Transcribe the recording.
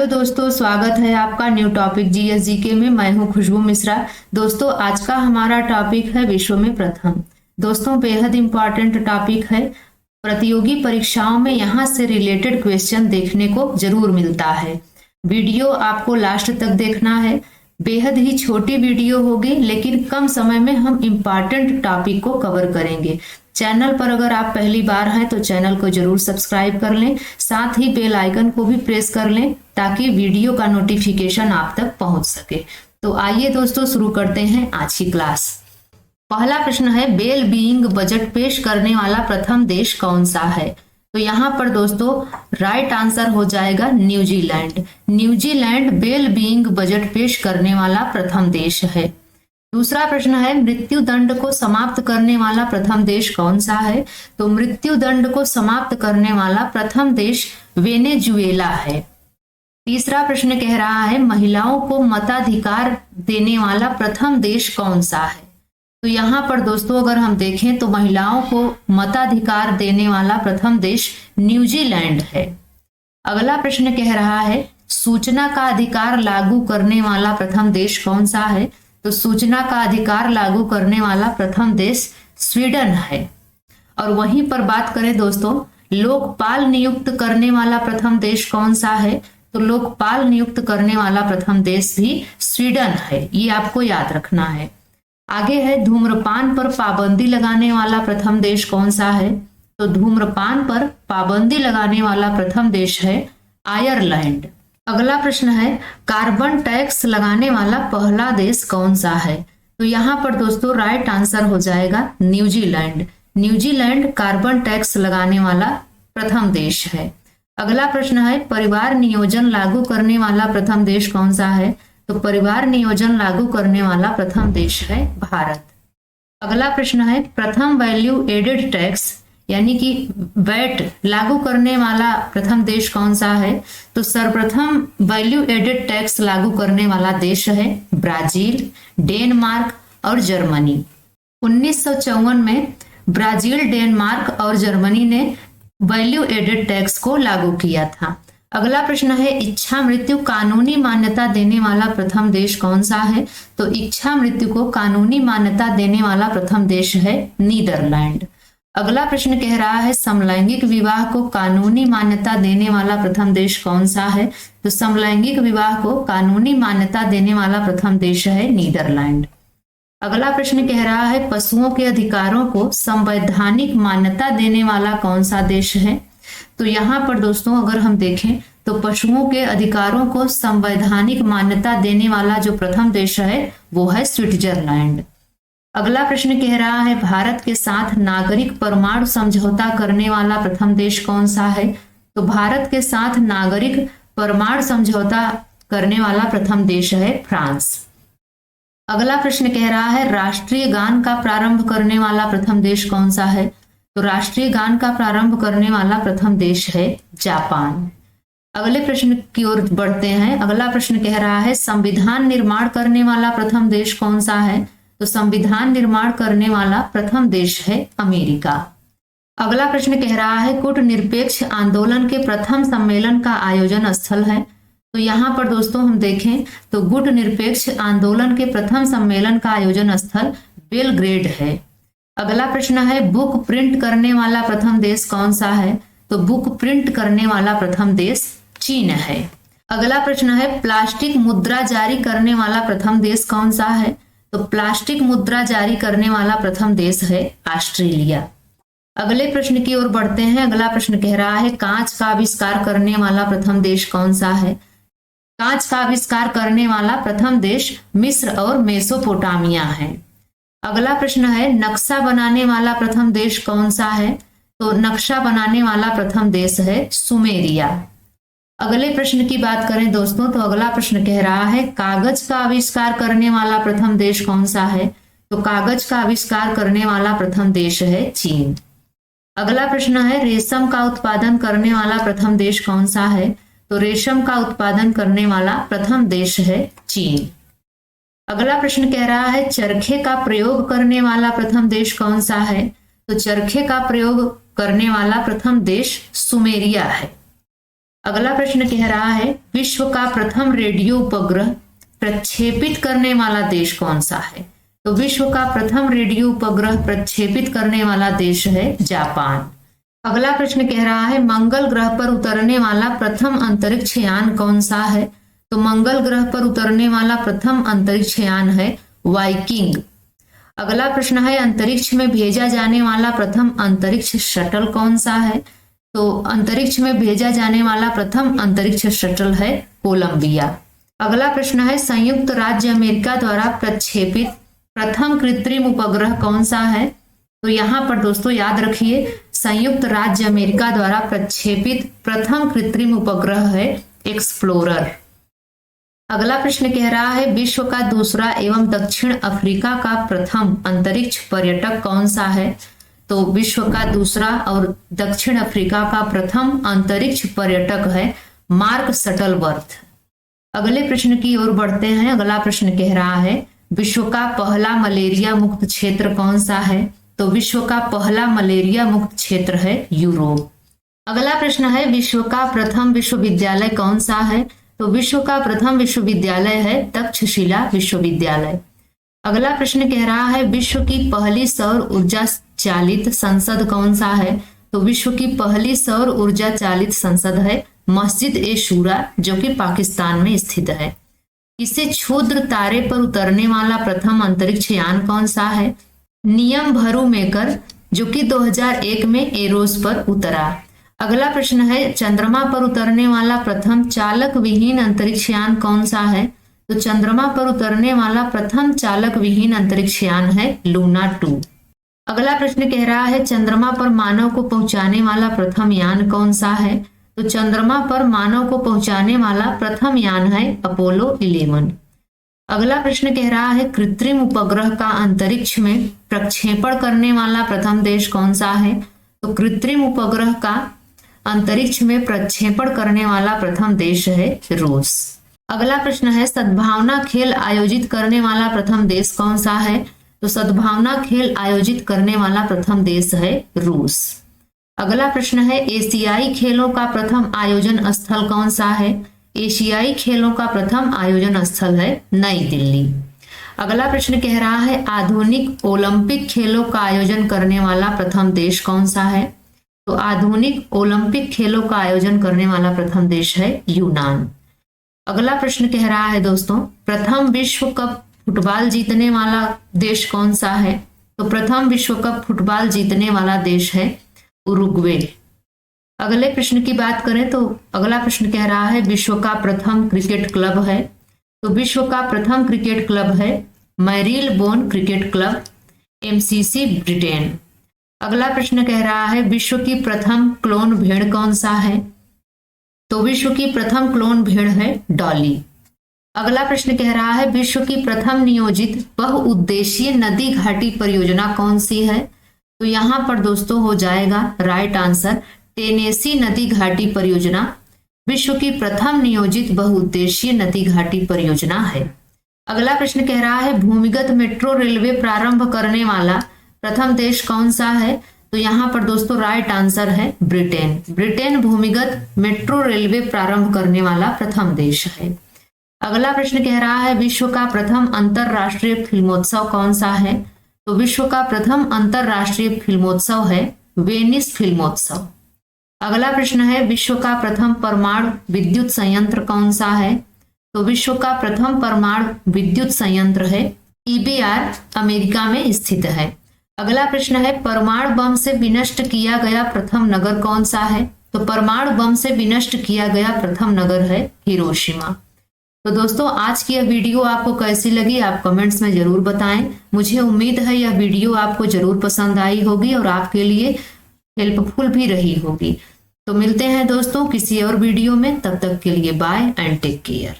Hello दोस्तों, स्वागत है आपका न्यू टॉपिक जीएसजीके में। मैं हूं खुशबू मिश्रा। दोस्तों, आज का हमारा टॉपिक है विश्व में प्रथम। दोस्तों, बेहद इंपॉर्टेंट टॉपिक है। प्रतियोगी परीक्षाओं में यहाँ से रिलेटेड क्वेश्चन देखने को जरूर मिलता है। वीडियो आपको लास्ट तक देखना है। बेहद ही छोटी वीडियो होगी, लेकिन कम समय में हम इम्पॉर्टेंट टॉपिक को कवर करेंगे। चैनल पर अगर आप पहली बार हैं तो चैनल को जरूर सब्सक्राइब कर लें, साथ ही बेल आइकन को भी प्रेस कर लें ताकि वीडियो का नोटिफिकेशन आप तक पहुंच सके। तो आइए दोस्तों, शुरू करते हैं आज की क्लास। पहला प्रश्न है, वेल बीइंग बजट पेश करने वाला प्रथम देश कौन सा है? तो यहाँ पर दोस्तों राइट आंसर हो जाएगा New Zealand. New Zealand well being budget पेश करने वाला प्रथम देश है। दूसरा प्रश्न है, मृत्यु दंड को समाप्त करने वाला प्रथम देश कौन सा है? तो मृत्यु दंड को समाप्त करने वाला प्रथम देश वेनेजुएला है। तीसरा प्रश्न कह रहा है, महिलाओं को मताधिकार देने वाला प्रथम देश कौन सा है? तो यहाँ पर दोस्तों अगर हम देखें तो महिलाओं को मताधिकार देने वाला प्रथम देश न्यूजीलैंड है। अगला प्रश्न कह रहा है, सूचना का अधिकार लागू करने वाला प्रथम देश कौन सा है? तो सूचना का अधिकार लागू करने वाला प्रथम देश स्वीडन है। और वहीं पर बात करें दोस्तों, लोकपाल नियुक्त करने वाला प्रथम देश कौन सा है? तो लोकपाल नियुक्त करने वाला प्रथम देश भी स्वीडन है। ये आपको याद रखना है। आगे है, धूम्रपान पर पाबंदी लगाने वाला प्रथम देश कौन सा है? तो धूम्रपान पर पाबंदी लगाने वाला प्रथम देश है आयरलैंड। अगला प्रश्न है, कार्बन टैक्स लगाने वाला पहला देश कौन सा है? तो यहाँ पर दोस्तों राइट आंसर हो जाएगा न्यूजीलैंड। न्यूजीलैंड कार्बन टैक्स लगाने वाला प्रथम देश है। अगला प्रश्न है, परिवार नियोजन लागू करने वाला प्रथम देश कौन सा है? तो परिवार नियोजन लागू करने वाला प्रथम देश है भारत। अगला प्रश्न है, प्रथम वैल्यू एडेड टैक्स यानी कि वैट लागू करने वाला प्रथम देश कौन सा है? तो सर्वप्रथम वैल्यू एडेड टैक्स लागू करने वाला देश है ब्राजील, डेनमार्क और जर्मनी। 1954 में ब्राजील, डेनमार्क और जर्मनी ने वैल्यू एडेड टैक्स को लागू किया था। अगला प्रश्न है, इच्छा मृत्यु कानूनी मान्यता देने वाला प्रथम देश कौन सा है? तो इच्छा मृत्यु को कानूनी मान्यता देने वाला प्रथम देश है नीदरलैंड। अगला प्रश्न कह रहा है, समलैंगिक विवाह को कानूनी मान्यता देने वाला प्रथम देश कौन सा है? तो समलैंगिक विवाह को कानूनी मान्यता देने वाला प्रथम देश है नीदरलैंड। अगला प्रश्न कह रहा है, पशुओं के अधिकारों को संवैधानिक मान्यता देने वाला कौन सा देश है? तो यहाँ पर दोस्तों अगर हम देखें तो पशुओं के अधिकारों को संवैधानिक मान्यता देने वाला जो प्रथम देश है वो है स्विट्जरलैंड। अगला प्रश्न कह रहा है, भारत के साथ नागरिक परमाणु समझौता करने वाला प्रथम देश कौन सा है? तो भारत के साथ नागरिक परमाणु समझौता करने वाला प्रथम देश है फ्रांस। अगला प्रश्न कह रहा है, राष्ट्रीय गान का प्रारंभ करने वाला प्रथम देश कौन सा है? तो राष्ट्रीय गान का प्रारंभ करने वाला प्रथम देश है जापान। अगले प्रश्न की ओर बढ़ते हैं। अगला प्रश्न कह रहा है, संविधान निर्माण करने वाला प्रथम देश कौन सा है? तो संविधान निर्माण करने वाला प्रथम देश है अमेरिका। अगला प्रश्न कह रहा है, कूटनिरपेक्ष आंदोलन के प्रथम सम्मेलन का आयोजन स्थल है? तो यहाँ पर दोस्तों हम देखें तो कूटनिरपेक्ष आंदोलन के प्रथम सम्मेलन का आयोजन स्थल बेलग्रेड है। अगला प्रश्न है, बुक प्रिंट करने वाला प्रथम देश कौन सा है? तो बुक प्रिंट करने वाला प्रथम देश चीन है। अगला प्रश्न है, प्लास्टिक मुद्रा जारी करने वाला प्रथम देश कौन सा है? तो प्लास्टिक मुद्रा जारी करने वाला प्रथम देश है ऑस्ट्रेलिया। अगले प्रश्न की ओर बढ़ते हैं। अगला प्रश्न कह रहा है, कांच का आविष्कार करने वाला प्रथम देश कौन सा है? कांच का आविष्कार करने वाला प्रथम देश मिस्र और मेसोपोटामिया है। अगला प्रश्न है, नक्शा बनाने वाला प्रथम देश कौन सा है? तो नक्शा बनाने वाला प्रथम देश है सुमेरिया। अगले प्रश्न की बात करें दोस्तों तो अगला प्रश्न कह रहा है, कागज का आविष्कार करने वाला प्रथम देश कौन सा है? तो कागज का आविष्कार करने वाला प्रथम देश है चीन। अगला प्रश्न है, रेशम का उत्पादन करने वाला प्रथम देश कौन सा है? तो रेशम का उत्पादन करने वाला प्रथम देश है चीन। अगला प्रश्न कह रहा है, चरखे का प्रयोग करने वाला प्रथम देश कौन सा है? तो चरखे का प्रयोग करने वाला प्रथम देश सुमेरिया है। अगला प्रश्न कह रहा है विश्व का प्रथम रेडियो उपग्रह प्रक्षेपित करने वाला देश कौन सा है? तो विश्व का प्रथम रेडियो उपग्रह प्रक्षेपित करने वाला देश है जापान। अगला प्रश्न कह रहा है मंगल ग्रह पर उतरने वाला प्रथम अंतरिक्ष यान कौन सा है? तो मंगल ग्रह पर उतरने वाला प्रथम अंतरिक्ष यान है वाइकिंग। अगला प्रश्न है अंतरिक्ष में भेजा जाने वाला प्रथम अंतरिक्ष शटल कौन सा है? तो अंतरिक्ष में भेजा जाने वाला प्रथम अंतरिक्ष शटल है कोलंबिया। अगला प्रश्न है संयुक्त राज्य अमेरिका द्वारा प्रक्षेपित प्रथम कृत्रिम उपग्रह कौन सा है? तो यहाँ पर दोस्तों याद रखिए संयुक्त राज्य अमेरिका द्वारा प्रक्षेपित प्रथम कृत्रिम उपग्रह है एक्सप्लोरर। अगला प्रश्न कह रहा है विश्व का दूसरा एवं दक्षिण अफ्रीका का प्रथम अंतरिक्ष पर्यटक कौन सा है? तो विश्व का दूसरा और दक्षिण अफ्रीका का प्रथम अंतरिक्ष पर्यटक है मार्क शटलवर्थ। अगले प्रश्न की ओर बढ़ते हैं। अगला प्रश्न कह रहा है विश्व का पहला मलेरिया मुक्त क्षेत्र कौन सा है? तो विश्व का पहला मलेरिया मुक्त क्षेत्र है यूरोप। अगला प्रश्न है विश्व का प्रथम विश्वविद्यालय कौन सा है? तो विश्व का प्रथम विश्वविद्यालय है तक्षशिला विश्वविद्यालय। अगला प्रश्न कह रहा है विश्व की पहली सौर ऊर्जा चालित संसद कौन सा है? तो विश्व की पहली सौर ऊर्जा चालित संसद है मस्जिद ए शूरा जो कि पाकिस्तान में स्थित है। इसे क्षुद्र तारे पर उतरने वाला प्रथम अंतरिक्ष यान कौन सा है? नियम भरूमेकर जो कि 2001 में एरोस पर उतरा। अगला प्रश्न है चंद्रमा पर उतरने वाला प्रथम चालक विहीन अंतरिक्ष यान कौन सा है? तो चंद्रमा पर उतरने वाला प्रथम चालक विहीन अंतरिक्ष यान है लूना 2। अगला प्रश्न कह रहा है चंद्रमा पर मानव को पहुंचाने वाला प्रथम यान कौन सा है? तो चंद्रमा पर मानव को पहुंचाने वाला प्रथम यान है अपोलो 11। अगला प्रश्न कह रहा है कृत्रिम उपग्रह का अंतरिक्ष में प्रक्षेपण करने वाला प्रथम देश कौन सा है? तो कृत्रिम उपग्रह का अंतरिक्ष में प्रक्षेपण करने वाला प्रथम देश है रूस। अगला प्रश्न है सद्भावना खेल आयोजित करने वाला प्रथम देश कौन सा है? तो सद्भावना खेल आयोजित करने वाला प्रथम देश है रूस। अगला प्रश्न है एशियाई खेलों का प्रथम आयोजन स्थल कौन सा है? एशियाई खेलों का प्रथम आयोजन स्थल है नई दिल्ली। अगला प्रश्न कह रहा है आधुनिक ओलंपिक खेलों का आयोजन करने वाला प्रथम देश कौन सा है? तो आधुनिक ओलंपिक खेलों का आयोजन करने वाला प्रथम देश है यूनान। अगला प्रश्न कह रहा है दोस्तों प्रथम विश्व कप फुटबॉल जीतने वाला देश कौन सा है? तो प्रथम विश्व कप फुटबॉल जीतने वाला देश है उरुग्वे। अगले प्रश्न की बात करें तो अगला प्रश्न कह रहा है विश्व का प्रथम क्रिकेट क्लब है? तो विश्व का प्रथम क्रिकेट क्लब है मैरीलबोन क्रिकेट क्लब MCC ब्रिटेन। अगला प्रश्न कह रहा है विश्व की प्रथम क्लोन भेड़ कौन सा है? तो विश्व की प्रथम क्लोन भेड़ है डॉली। अगला प्रश्न कह रहा है विश्व की प्रथम नियोजित बहुउद्देशीय नदी घाटी परियोजना कौन सी है? तो यहाँ पर दोस्तों हो जाएगा राइट आंसर टेनेसी नदी घाटी परियोजना विश्व की प्रथम नियोजित बहुउद्देशीय नदी घाटी परियोजना है। अगला प्रश्न कह रहा है भूमिगत मेट्रो रेलवे प्रारंभ करने वाला प्रथम देश कौन सा है? तो यहाँ पर दोस्तों राइट आंसर है ब्रिटेन। ब्रिटेन भूमिगत मेट्रो रेलवे प्रारंभ करने वाला प्रथम देश है। अगला प्रश्न कह रहा है विश्व का प्रथम अंतरराष्ट्रीय फिल्मोत्सव कौन सा है? तो विश्व का प्रथम अंतरराष्ट्रीय फिल्मोत्सव है वेनिस फिल्मोत्सव। अगला प्रश्न है विश्व का प्रथम परमाणु विद्युत संयंत्र कौन सा है? तो विश्व का प्रथम परमाणु विद्युत संयंत्र है EBR अमेरिका में स्थित है। अगला प्रश्न है परमाणु बम से विनष्ट किया गया प्रथम नगर कौन सा है? तो परमाणु बम से विनष्ट किया गया प्रथम नगर है हिरोशिमा। तो दोस्तों आज की यह वीडियो आपको कैसी लगी आप कमेंट्स में जरूर बताएं। मुझे उम्मीद है यह वीडियो आपको जरूर पसंद आई होगी और आपके लिए हेल्पफुल भी रही होगी। तो मिलते हैं दोस्तों किसी और वीडियो में, तब तक के लिए बाय एंड टेक केयर।